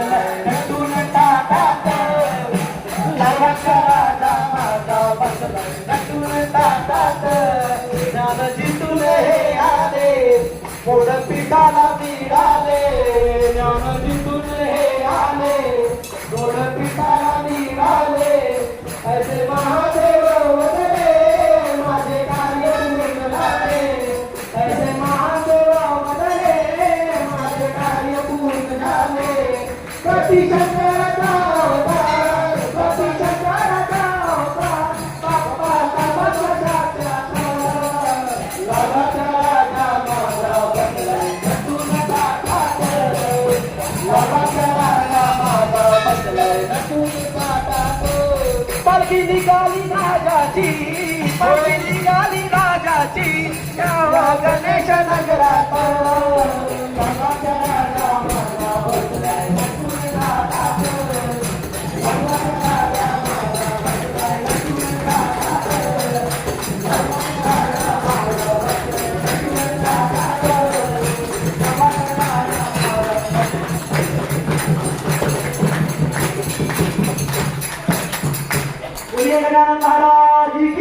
बसलाय नटून ताटात लावाचा राजा माझा बसलाय नटून ताटात ज्ञान जिंकून हे आले पोड पिठाला मिळाले ज्ञान जिंकून हे आले पोड पिठाला मिळाले ऐसे महादेव वदले माझे कार्य पूर्ण झाले ऐसे महादेव वदले माझे कार्य पूर्ण झाले कधी शंकराचा अवतार कधी शंकराचा अवतार बाप्पाचा बसवाच्या लावाचा राजा माझा बसलाय नटून ताटात लावाचा राजा माझा बसलाय नटून ताटात पालखी निघाली राजाची पालखी निघाली राजाची या गणेश नगरात लावाचा राजा माझा बसलाय नटून ताटात लावाचा राजा माझा बसलाय नटून ताटात लावाचा राजा माझा बसलाय नटून ताटात लावाचा राजा बोलिए गजानन महाराज की